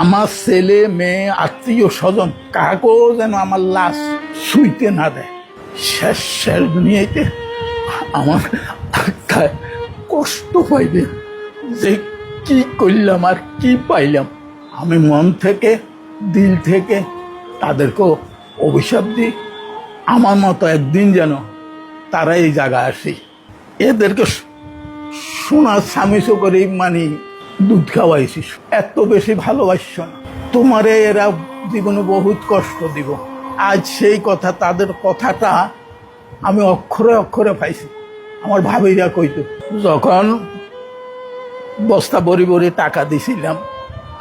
আমার ছেলে মেয়ে আত্মীয় স্বজন কাকেও যেন আমার লাশ শুইতে না দেয়। শেষ শেষ দুনিয়াতে আমার আত্মায় কষ্ট পাইবে যে কি করলাম আর কি পাইলাম। আমি মন থেকে দিল থেকে তাদেরকে অভিশাপ দিই, আমার মতো একদিন যেন তারা এই জায়গায় আসি। এদেরকে সোনার স্বামীসো করে মানে দুধ খাওয়াইছি, এত বেশি ভালোবাসছ না তোমারে, এরা জীবনে বহুত কষ্ট দিব। আজ সেই কথা, তাদের কথাটা আমি অক্ষরে অক্ষরে পাইছি। আমার ভাবিরা কইতো, যখন বস্তা বড়ি বড়ি টাকা দিছিলাম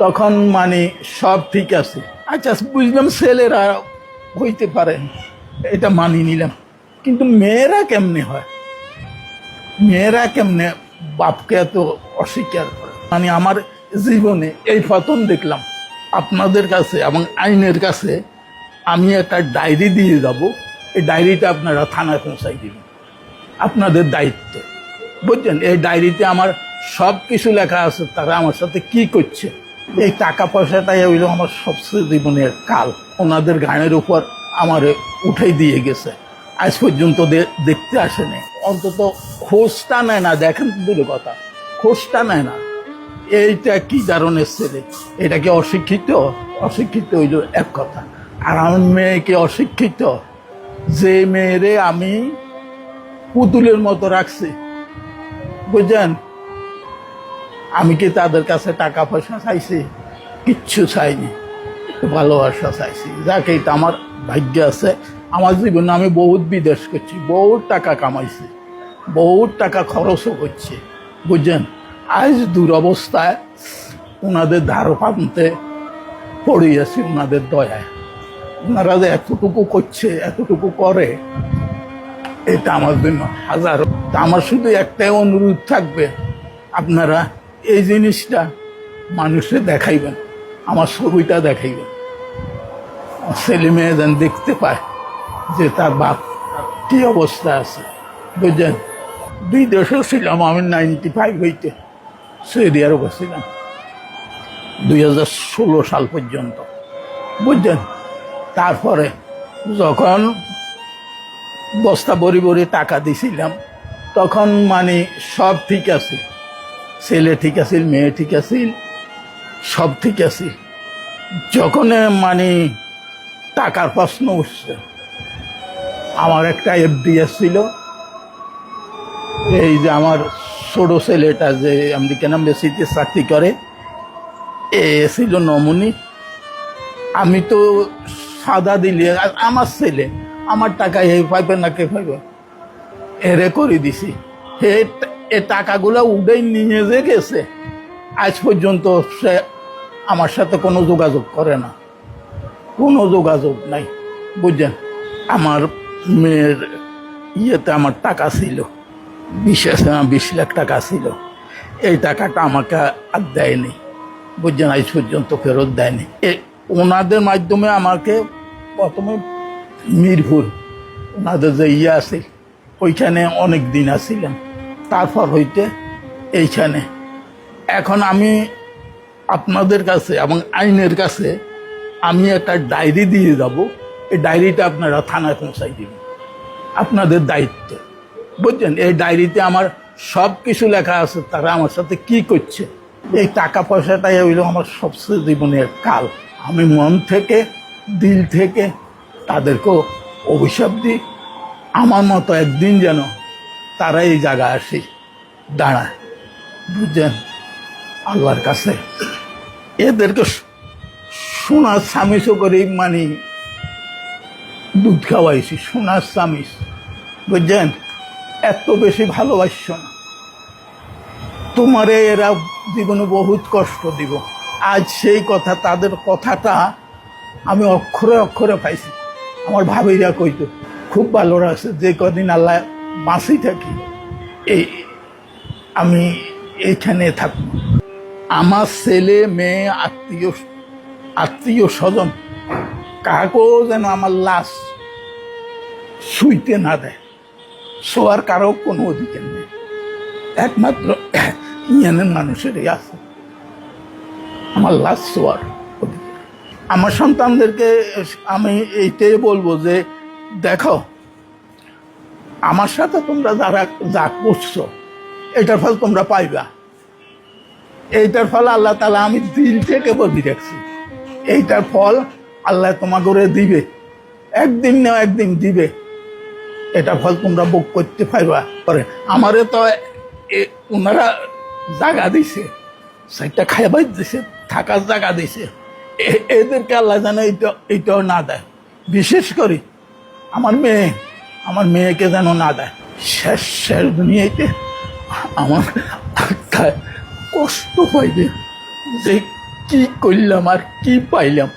তখন মানে সব ঠিক আছে, আচ্ছা বুঝলাম ছেলেরা হইতে পারে, এটা মানি নিলাম, কিন্তু মেয়েরা কেমনে হয়, মেয়েরা কেমনে বাপকে এত অস্বীকার করে। মানে আমার জীবনে এই প্রথম দেখলাম আপনাদের কাছে এবং আইনের কাছে আমি একটা ডায়েরি দিয়ে যাব, এই ডায়েরিটা আপনারা থানায় পৌঁছাই দিবেন, আপনাদের দায়িত্ব, বুঝছেন। এই ডায়েরিতে আমার সব কিছু লেখা আছে, তারা আমার সাথে কি করছে। এই টাকা পয়সাটাই হইল আমার সবচেয়ে জীবনের কাল, ওনাদের গানের উপর আমার উঠাই দিয়ে গেছে, আজ পর্যন্ত দেখতে আসেনি, অন্তত খোঁজটা নেয় না। দেখেন দূরে কথা, খোঁজটা নেয় না। এইটা কি ধরনের ছেলে, এটা কি অশিক্ষিত? অশিক্ষিত হইল এক কথা, আর আমার মেয়েকে অশিক্ষিত, যে মেয়েরে আমি পুতুলের মতো রাখছি, বুঝছেন। আমি কি তাদের কাছে টাকা পয়সা চাইছি? কিচ্ছু চাইনি, ভালোবাসা চাইছি। যাকে এটা আমার ভাগ্য আছে। আমার জীবনে আমি বহুত বিদেশ করছি, বহুত টাকা কামাইছি, বহুত টাকা খরচও করছি, বুঝছেন। আজ দুরবস্থায় ওনাদের ধারো পান্তে পড়ে আছি, ওনাদের দয়ায়। ওনারা যে এতটুকু করছে, এতটুকু করে, এটা আমার জন্য হাজারো। তা আমার শুধু একটাই অনুরোধ থাকবে, আপনারা এই জিনিসটা মানুষে দেখাইবেন, আমার ছবিটা দেখাইবেন, ছেলে মেয়ে যেন দেখতে পায় যে তার বাপ কি অবস্থা আছে, বুঝলেন। বিদেশে ছিলাম আমি 95 হইতে, সৌদি আরবে ছিলাম 2016 সাল পর্যন্ত, বুঝলেন। তারপরে যখন বস্তা বড়ি বড়ি টাকা দিছিলাম তখন মানে সব ঠিক আছে, ছেলে ঠিক আছিল, মেয়ে ঠিক আছিল, সব ঠিক আছে। যখন মানে টাকার প্রশ্ন উঠছে, আমার একটা এফডিএস ছিল, এই যে আমার ছোট ছেলেটা যে আমেরিকান এম্বাসিতে চাকরি করে, এ ছিল নমুনি। আমি তো সাদা দিলে আমার ছেলে আমার টাকা এ পাইবে না কে পাইবে, এরে করে দিছি। এ টাকাগুলো উঠে নিয়ে যে গেছে, আজ পর্যন্ত সে আমার সাথে কোনো যোগাযোগ করে না, কোনো যোগাযোগ নাই, বুঝছেন। আমার মেয়ের ইয়েতে আমার টাকা ছিল 20 লাখ টাকা ছিল, এই টাকাটা আমাকে আর দেয়নি, বুঝছেন, আজ পর্যন্ত ফেরত দেয়নি। ওনাদের মাধ্যমে আমাকে প্রথমে মিরপুর ওনাদের যে ইয়ে আছে ওইখানে অনেক দিন আসছিলাম, তারপর হইতে এইখানে। এখন আমি আপনাদের কাছে এবং আইনের কাছে আমি একটা ডায়েরি দিয়ে যাব, এই ডায়েরিটা আপনারা থানায় পৌঁছাই দিবেন, আপনাদের দায়িত্ব, বুঝছেন। এই ডায়েরিতে আমার সব কিছু লেখা আছে, তারা আমার সাথে কি করছে। এই টাকা পয়সাটাই হইল আমার সবচেয়ে জীবনের কাল। আমি মন থেকে দিল থেকে তাদেরকে অভিশাপ দিই, আমার মতো একদিন যেন তারা এই জায়গায় আসি দাঁড়ায়, বুঝছেন। আল্লাহর কাছে এদেরকে সোনার স্বামীসো করে মানে দুধ খাওয়াইছি, সোনার স্বামী, বুঝছেন। এত বেশি ভালোবাসছ না তোমারে, এরা জীবনে বহুত কষ্ট দিব। আজ সেই কথা, তাদের কথাটা আমি অক্ষরে অক্ষরে পাইছি। আমার ভাবিরা কইতো, খুব ভালো আছে, যে কদিন আল্লাহ বাঁচি থাকি এই আমি এইখানে থাকব। আমার ছেলে মেয়ে আত্মীয় স্বজন কাকেও যেন আমার লাশ শুইতে না দেয়, শোয়ার কারো কোনো অধিকার নেই, একমাত্র ইয়ানের মানুষেরই আছে আমার লাশ শোয়ার। আমার সন্তানদেরকে আমি এইটাই বলবো যে দেখো, আমার সাথে তোমরা যারা যা করছো এটার ফল তোমরা পাইবা। এইটার ফল আল্লাহ তাআলা, আমি দিল থেকে বলি রাখছি, এইটার ফল আল্লাহ তোমাকে দিবে, একদিন না একদিন দিবে। এটা ফল তোমরা ভোগ করতে পারবা। পরে আমারে তো ওনারা জায়গা দিছে, সেটা খাইবার দিছে, থাকার জায়গা দিছে, এদেরকে আল্লাহ যেন এইটাও না দেয়। বিশেষ করে আমার মেয়েকে যেন না দেয়। শেষ দুনিয়াতে আমার আত্মায় কষ্ট পাইবে যে কি করলাম আর কি পাইলাম।